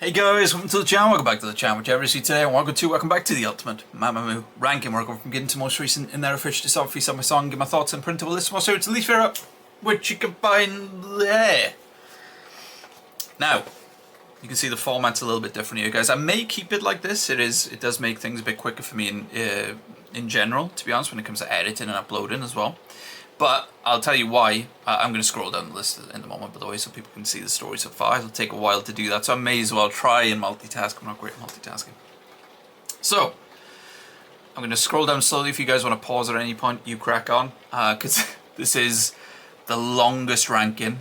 Hey guys, welcome to the channel, welcome back to the channel, whichever you see today, and welcome back to the ultimate MAMAMOO ranking, where I go from getting to most recent in their official discography, my song, give my thoughts and printable list of my favorites, least favorite, which you can find there. Now, you can see the format's a little bit different here, guys. I may keep it like this. It does make things a bit quicker for me in general, to be honest, when it comes to editing and uploading as well. But I'll tell you why. I'm going to scroll down the list in the moment, by the way, so people can see the story so far. It'll take a while to do that, so I may as well try and multitask. I'm not great at multitasking. So, I'm going to scroll down slowly. If you guys want to pause at any point, you crack on. Because this is the longest ranking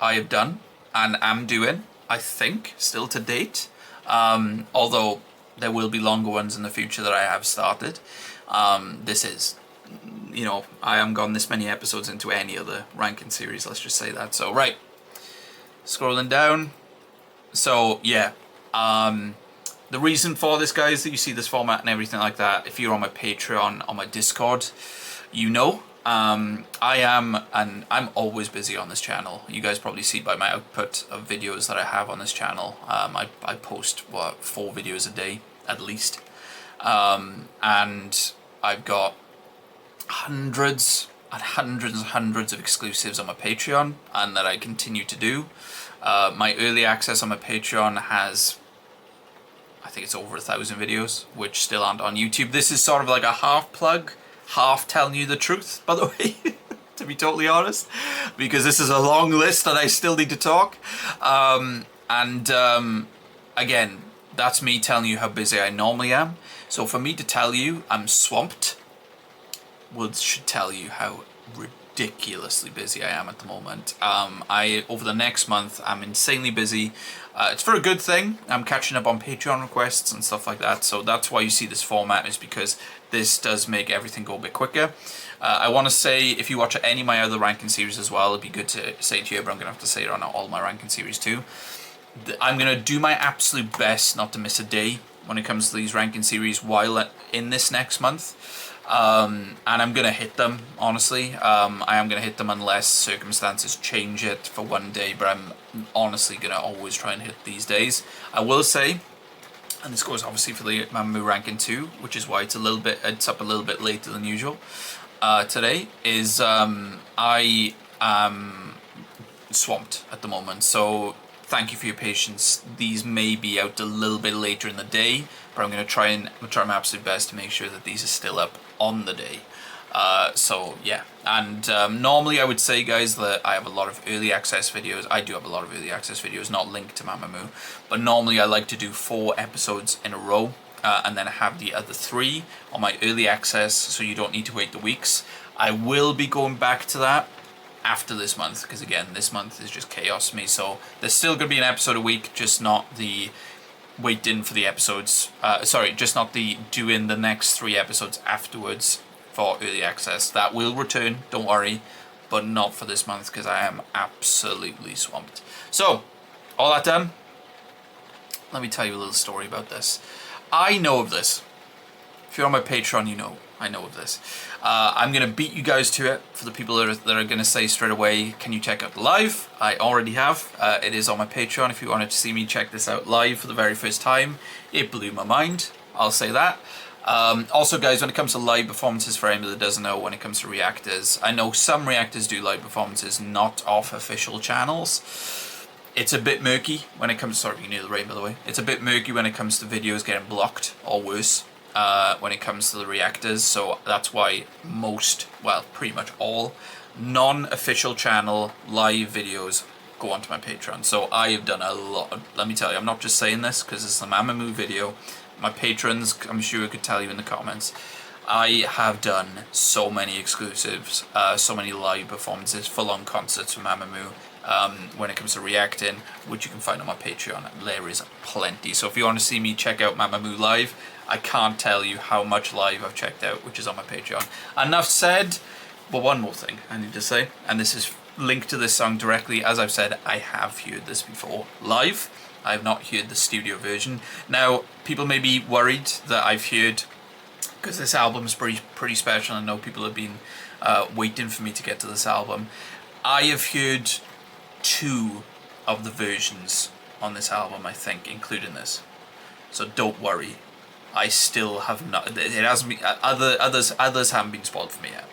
I have done and am doing, I think, still to date. Although there will be longer ones in the future that I have started. This is... You know, I haven't gone this many episodes into any other ranking series, let's just say that. So, right, scrolling down. So, yeah, the reason for this, guys, that you see this format and everything like that, if you're on my Patreon, on my Discord, you know, I'm always busy on this channel. You guys probably see by my output of videos that I have on this channel. I post, what, 4 videos a day, at least. And I've got hundreds of exclusives on my Patreon, and that I continue to do. My early access on my Patreon has, I think it's over 1,000 videos, which still aren't on YouTube. This is sort of like a half plug, half telling you the truth, by the way, to be totally honest, because this is a long list and I still need to talk. Again, that's me telling you how busy I normally am. So for me to tell you I'm swamped should tell you how ridiculously busy I am at the moment. Over the next month, I'm insanely busy. It's for a good thing. I'm catching up on Patreon requests and stuff like that, so that's why you see this format, is because this does make everything go a bit quicker. I want to say, if you watch any of my other ranking series as well, it'd be good to say to you, but I'm going to have to say it on all my ranking series too. I'm going to do my absolute best not to miss a day when it comes to these ranking series while in this next month. And I'm going to hit them, honestly. I am going to hit them unless circumstances change it for one day, but I'm honestly going to always try and hit these days. I will say, and this goes obviously for the MAMAMOO ranking 2, which is why it's up a little bit later than usual today, is I am swamped at the moment, so thank you for your patience. These may be out a little bit later in the day, but I'm going to try my absolute best to make sure that these are still up on the day. So yeah, and normally I would say, guys, that I have a lot of early access videos. I do have a lot of early access videos not linked to MAMAMOO, but normally I like to do 4 episodes in a row, and then I have the other 3 on my early access, so you don't need to wait the weeks. I will be going back to that after this month, because again, this month is just chaos for me, so there's still going to be an episode a week, just not the waiting for the episodes, just not the doing the next 3 episodes afterwards for early access. That will return, don't worry, but not for this month, because I am absolutely swamped. So, all that done, let me tell you a little story about this. I know of this. If you're on my Patreon, you know I know of this. I'm going to beat you guys to it. For the people that are going to say straight away, can you check out the live? I already have. It is on my Patreon. If you wanted to see me check this out live for the very first time, it blew my mind. I'll say that. Also, guys, when it comes to live performances, for anybody that doesn't know, when it comes to reactors, I know some reactors do live performances not off official channels. It's a bit murky when it comes... Sorry, you can hear the rain, by the way. It's a bit murky when it comes to videos getting blocked, or worse. When it comes to the reactors, so that's why pretty much all non-official channel live videos go onto my Patreon. So I have done a lot. Let me tell you, I'm not just saying this because it's a MAMAMOO video. My patrons, I'm sure, could tell you in the comments. I have done so many exclusives, so many live performances, full-on concerts for MAMAMOO. When it comes to reacting, which you can find on my Patreon, there is plenty. So if you want to see me check out MAMAMOO live, I can't tell you how much live I've checked out, which is on my Patreon. Enough said, but one more thing I need to say, and this is linked to this song directly. As I've said, I have heard this before live. I have not heard the studio version. Now, people may be worried that I've heard, because this album is pretty special, and I know people have been waiting for me to get to this album. I have heard 2 of the versions on this album, I think, including this. So don't worry. I still have not. It hasn't been. Others haven't been spoiled for me yet.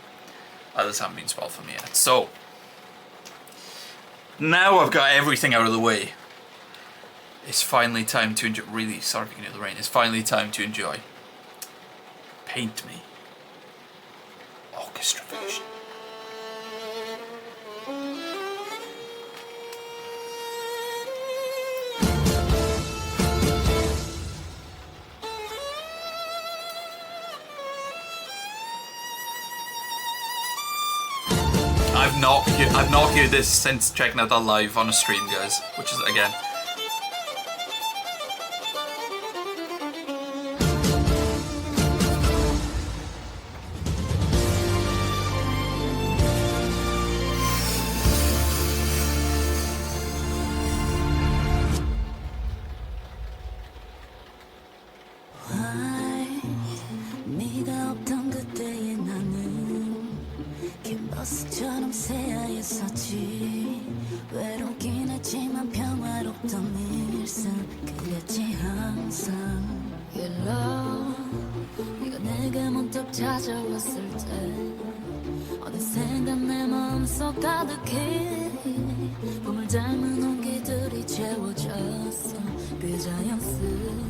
Others haven't been spoiled for me yet. So now I've got everything out of the way. It's finally time to enjoy. Really sorry if you can hear the rain. It's finally time to enjoy Paint Me Orchestra version. I've not heard this since checking out that live on a stream, guys, which is, again, 네가 없던 그때의 나는 캔버스처럼 새하였었지. 외롭긴 했지만 평화롭던 일상 그랬지 항상. Your love 네가 내게 문득 찾아왔을 때 어느샌가 내 마음속 가득해 봄을 닮은 온기들이 채워졌어. 그 자연스레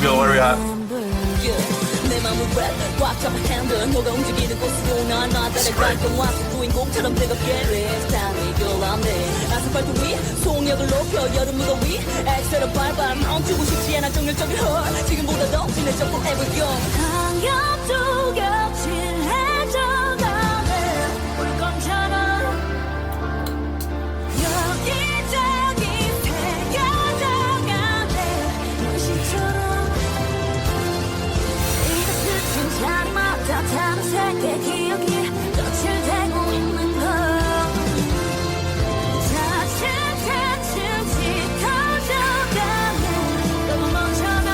Bill, where are we at? 내 맘을 꽉 잡아 핸들 너가 움직이는 곳으로 난 나다를 밟고 와서 주인공처럼 뜨겁게 It's time to go on there 아스팔트 위 속력을 높여 여름 무더위 엑셀을 밟아 멈추고 싶지 않아 정열적인 헐 지금보다 더 진해져 forever young 한겹도 겹칠해져가네 물건처럼 여기저기 새겨져가네 물씨처럼 자리마다 다른 색의 기억이 거칠되고 있는 걸 차츰차츰 짙어져가네 너무 먼저는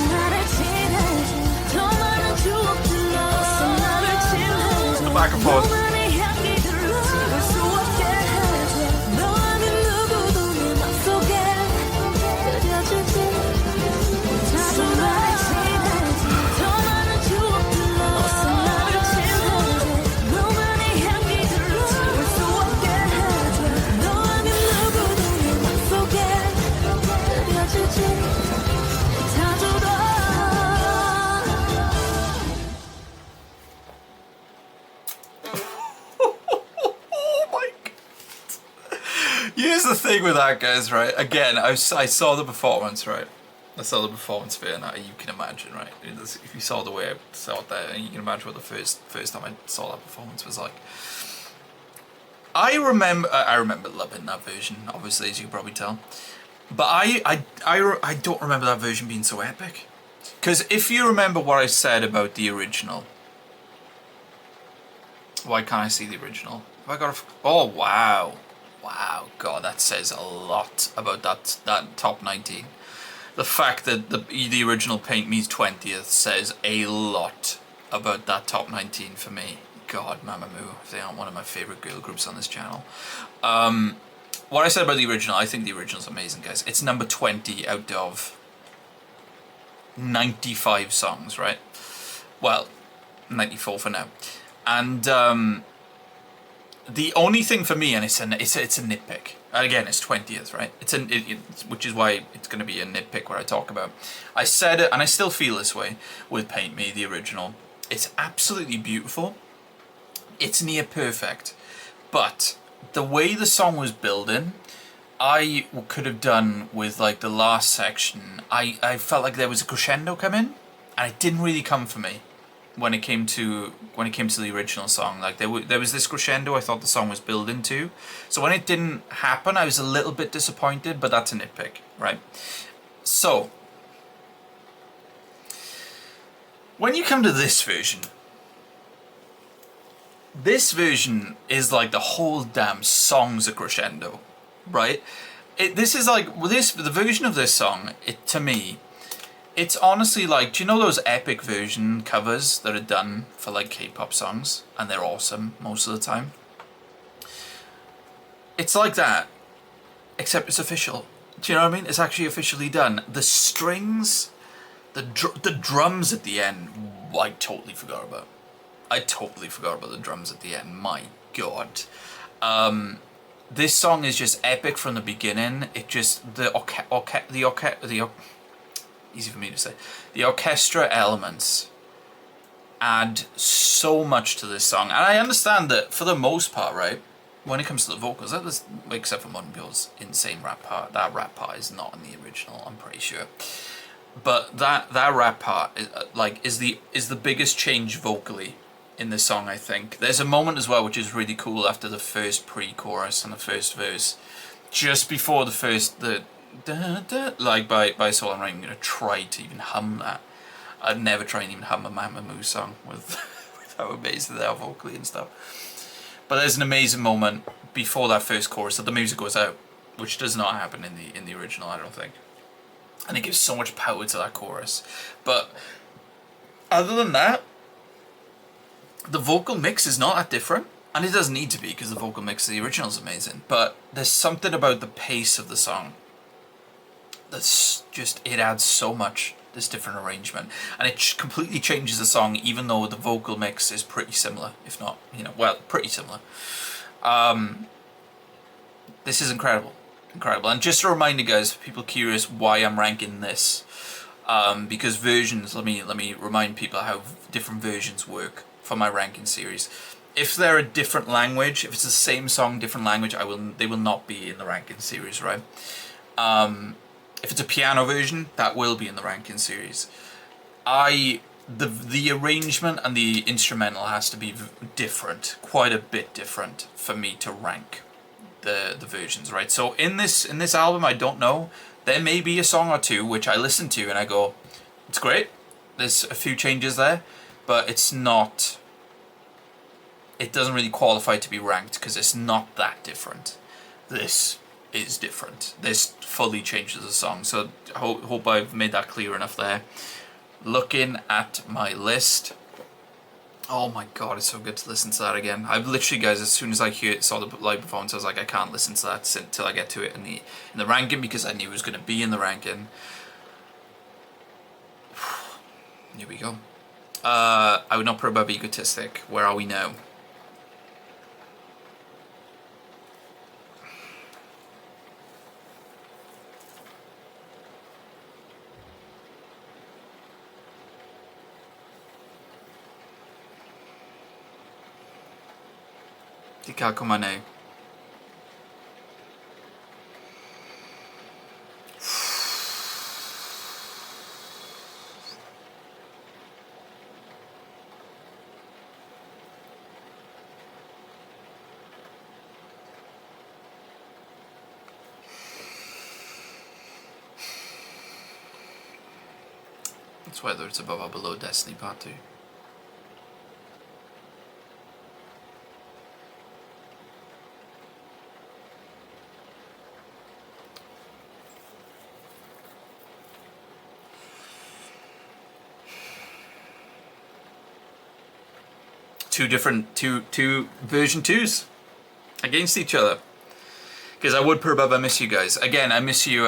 나를 칠해줘 더 많은 추억들로 나를 칠해줘 너만의 향기들로 지울 수 없게 해줘 너 아닌 누구도 내 맘속에 그려지지 Here's the thing with that, guys, right? Again, I saw the performance, right? I saw the performance of it, and you can imagine, right? If you saw the way I saw it there, you can imagine what the first time I saw that performance was like. I remember loving that version, obviously, as you can probably tell. But I don't remember that version being so epic. Because if you remember what I said about the original, why can't I see the original? Have I got a? Oh wow. Wow, God, that says a lot about that top 19. The fact that the original Paint Me's 20th says a lot about that top 19 for me. God, MAMAMOO, they aren't one of my favourite girl groups on this channel. What I said about the original, I think the original's amazing, guys. It's number 20 out of 95 songs, right? Well, 94 for now. And the only thing for me, and it's a nitpick. Again, it's 20th, right? Which is why it's going to be a nitpick what I talk about. I said it, and I still feel this way with Paint Me, the original. It's absolutely beautiful. it's near perfect. But the way the song was building, I could have done with like the last section. I felt like there was a crescendo coming, and it didn't really come for me when it came to the original song. Like there was this crescendo I thought the song was building to. So when it didn't happen, I was a little bit disappointed, but that's a nitpick, right? So when you come to this version is like the whole damn song's a crescendo, right? This is like the version of this song. To me, it's honestly like, do you know those epic version covers that are done for like K-pop songs, and they're awesome most of the time? It's like that, except it's official. Do you know what I mean? It's actually officially done. The strings, the drums at the end, I totally forgot about. I totally forgot about the drums at the end. My God. This song is just epic from the beginning. It just, easy for me to say. The orchestra elements add so much to this song. And I understand that for the most part, right, when it comes to the vocals, except for Monbyo's insane rap part, that rap part is not in the original, I'm pretty sure. But that rap part is the biggest change vocally in the song, I think. There's a moment as well which is really cool after the first pre-chorus and the first verse, just before the first da, da, like by Soul. I'm not even gonna try to even hum that. I'd never try and even hum a MAMAMOO song with how amazing they are vocally and stuff. But there's an amazing moment before that first chorus that the music goes out, which does not happen in the original, I don't think. And it gives so much power to that chorus. But other than that, the vocal mix is not that different, and it doesn't need to be because the vocal mix of the original is amazing. But there's something about the pace of the song that's just, it adds so much, this different arrangement, and it completely changes the song, even though the vocal mix is pretty similar, if not, well, pretty similar. This is incredible, and just a reminder, guys, for people curious why I'm ranking this, because versions, let me remind people how different versions work for my ranking series. If they're a different language, if it's the same song, different language, they will not be in the ranking series, right? If it's a piano version, that will be in the ranking series. The arrangement and the instrumental has to be different, quite a bit different, for me to rank the versions, right? So in this album, I don't know. There may be a song or two which I listen to and I go, it's great. There's a few changes there, but it's not. It doesn't really qualify to be ranked because it's not that different. This is different. This fully changes the song. So I hope I've made that clear enough there. Looking at my list. Oh my God, it's so good to listen to that again. I've literally, guys, as soon as I saw the live performance, I was like, I can't listen to that until I get to it in the ranking, because I knew it was going to be in the ranking. Here we go. I would not put above Egotistic. Where are we now? Di Kakumane. It's whether it's above or below Destiny Part 2. Two version 2s against each other. Because I would put above I Miss You, guys. Again, I Miss You,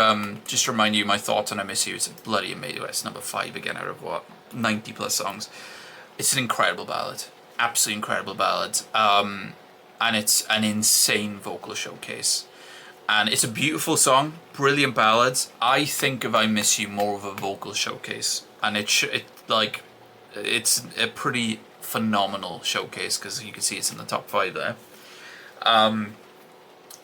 just to remind you my thoughts on I Miss You, it's bloody amazing. It's number 5 again out of what, 90 plus songs. It's an incredible ballad. Absolutely incredible ballad. And it's an insane vocal showcase. And it's a beautiful song, brilliant ballads. I think of I Miss You more of a vocal showcase. And it's a pretty phenomenal showcase, because you can see it's in the top 5 there.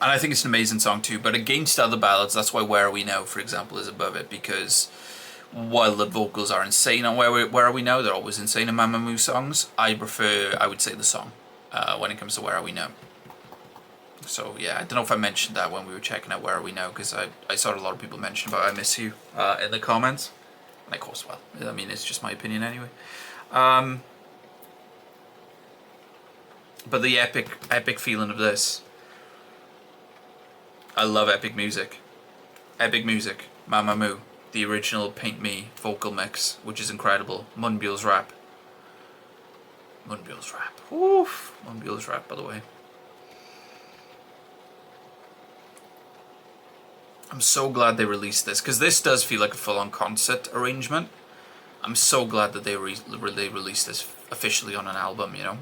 And I think it's an amazing song too, but against other ballads, that's why Where Are We Now, for example, is above it, because while the vocals are insane on Where Are We Now, they're always insane in MAMAMOO songs, I prefer, I would say, the song when it comes to Where Are We Now. So yeah, I don't know if I mentioned that when we were checking out Where Are We Now, because I saw a lot of people mention about I Miss You in the comments. And of course, well, I mean, it's just my opinion anyway. But the epic feeling of this. I love epic music. Epic music, MAMAMOO, the original Paint Me vocal mix, which is incredible. Moonbyul's rap. Moonbyul's rap. Oof. Moonbyul's rap, by the way. I'm so glad they released this, because this does feel like a full-on concert arrangement. I'm so glad that they released this officially on an album, you know?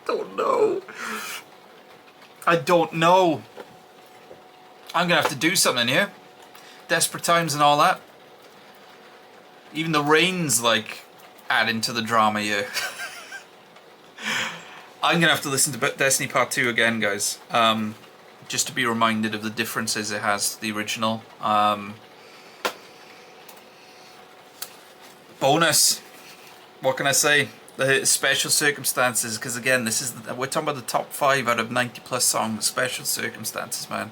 Don't know. I don't know. I'm gonna have to do something here. Desperate times and all that. Even the rain's like adding to the drama here. I'm gonna have to listen to Destiny Part 2 again, guys. Just to be reminded of the differences it has to the original. Bonus. What can I say? The special circumstances, because again, this is we're talking about the top 5 out of 90 plus songs. Special circumstances, man.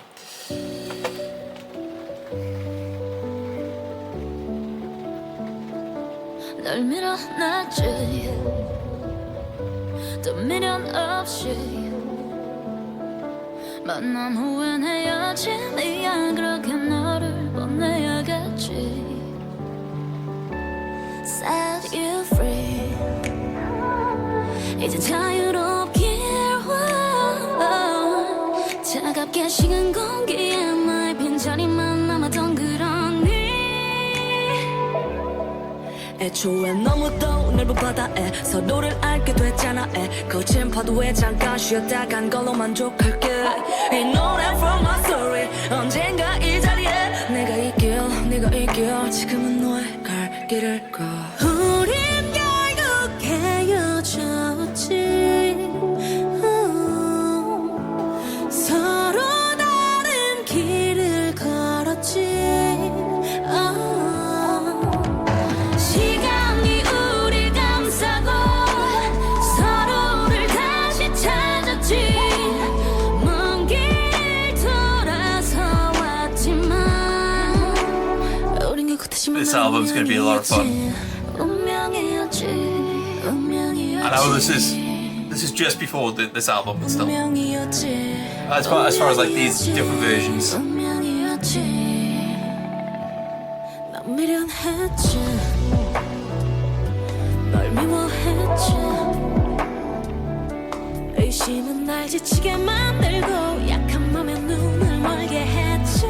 널 밀어놨지 또 미련 없이 만남 후엔 헤어진 이야 그렇게 너를 보내야겠지 Set you free 이제 자유롭길 차갑게 식은 공기에 나의 빈자리만 남았던 그런 애초에 너무 더 넓은 바다에 서로를 알게 됐잖아 거친 파도에 잠깐 쉬었다 간 걸로 만족할게 이 노래 from my story 언젠가 이 자리에 내가 이길 네가 이길 지금은 너의 갈 길을 가 우린 결국 헤어졌지 서로 다른 길을 걸었지 This album's going to be a lot of fun. I know this is just before this album, but still. As far as like these different versions. 의심은 날 지치게 만들고 약한 맘에 눈을 멀게 했지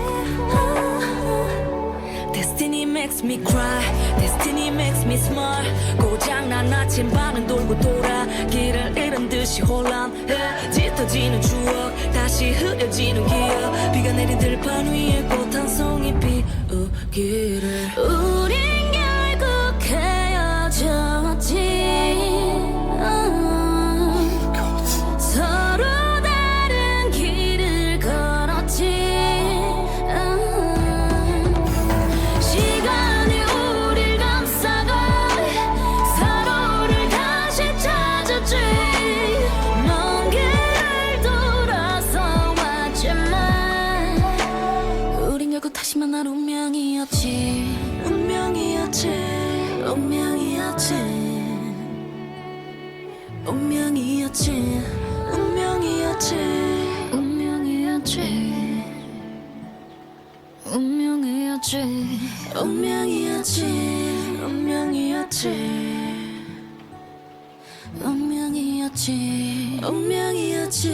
Destiny makes me cry Destiny makes me smile 고장난 아침반은 돌고 돌아 길을 잃은 듯이 혼란해 짙어지는 추억 다시 흐려지는 기억 비가 내린 들판 위에 꽃 한 송이 피우기를 우린 결국 헤어졌지 서로 다른 길을 걸었지 시간이 우릴 감싸고 서로를 다시 찾았지 먼 길을 돌아서 왔지만 우린 결국 다시 만날 운명이었지 운명이었지 운명이었지 운명이었지 운명이었지 운명이었지 운명이었지 운명이었지 운명이었지 운명이었지 운명이었지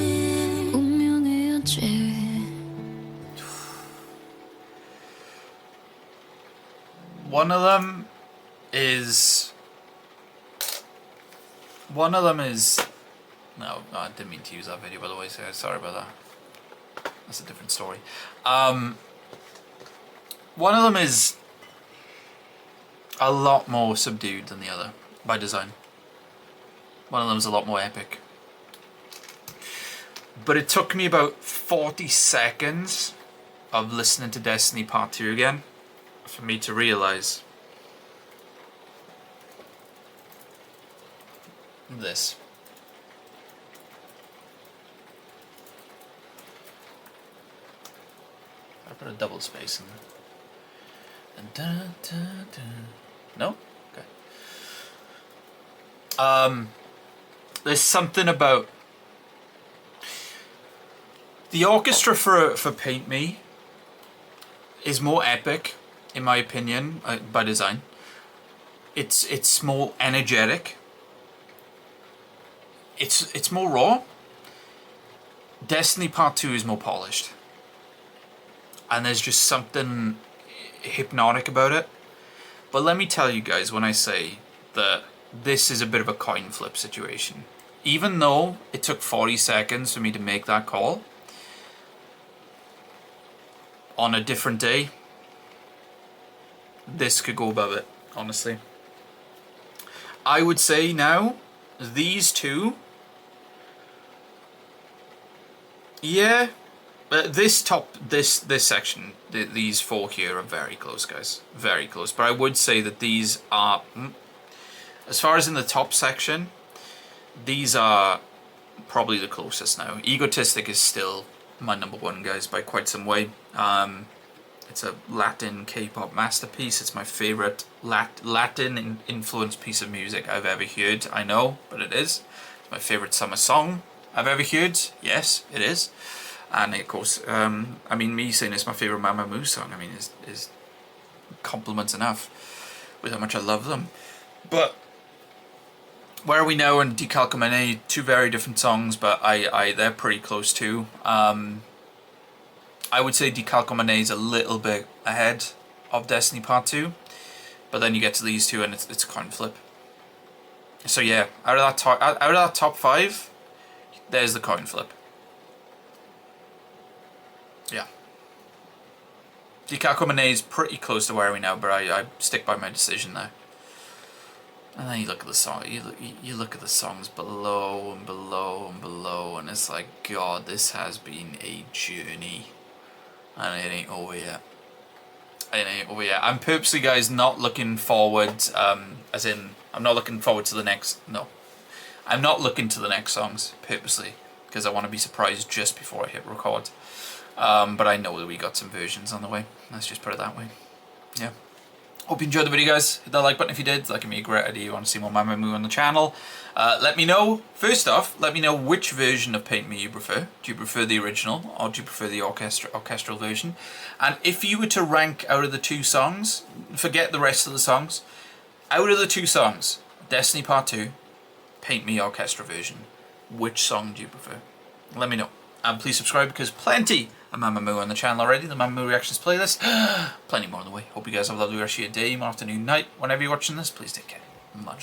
운명이었지 One of them is No, I didn't mean to use that video, by the way, so sorry about that. That's a different story. One of them is a lot more subdued than the other, by design. One of them is a lot more epic. But it took me about 40 seconds of listening to Destiny Part 2 again for me to realise this. I put a double space in there. And no? Okay. There's something about the orchestra for Paint Me is more epic, in my opinion, by design. It's more energetic. It's more raw. Destiny Part 2 is more polished. And there's just something hypnotic about it. But let me tell you guys when I say that this is a bit of a coin flip situation. Even though it took 40 seconds for me to make that call, on a different day, this could go above it, honestly. I would say now, these two, yeah, this section, these four here are very close, guys. Very close. But I would say that these are, as far as in the top section, these are probably the closest now. Egotistic is still my number one, guys, by quite some way. It's a Latin K-pop masterpiece. It's my favorite Latin influenced piece of music I've ever heard. I know, but it is. It's my favorite summer song I've ever heard. Yes, it is. And of course, I mean, me saying it's my favorite MAMAMOO song, I mean, is compliments enough with how much I love them. But Where Are We Now and Decalcomanie, two very different songs, but they're pretty close too. I would say Decalcomanie is a little bit ahead of Destiny Part 2, but then you get to these two and it's a coin flip. So yeah, out of that top 5, there's the coin flip. Yeah. Decalcomanie is pretty close to Where Are We Now, but I stick by my decision there. And then you look at the song, you look at the songs below and below and below, and it's like, God, this has been a journey. And it ain't over yet. It ain't over yet. I'm purposely, guys, not looking forward, as in, I'm not looking forward to the next, no. I'm not looking to the next songs, purposely, because I want to be surprised just before I hit record. But I know that we got some versions on the way. Let's just put it that way. Yeah. Hope you enjoyed the video, guys. Hit that like button if you did. That give me a great idea. You want to see more MAMAMOO on the channel. Let me know, first off, let me know which version of Paint Me you prefer. Do you prefer the original or do you prefer the orchestral version? And if you were to rank out of the two songs, forget the rest of the songs, out of the two songs, Destiny Part 2, Paint Me orchestra version, which song do you prefer? Let me know. And please subscribe because plenty of MAMAMOO on the channel already, the MAMAMOO Reactions playlist. Plenty more on the way. Hope you guys have a lovely rest of your day, afternoon, night. Whenever you're watching this, please take care. Much love.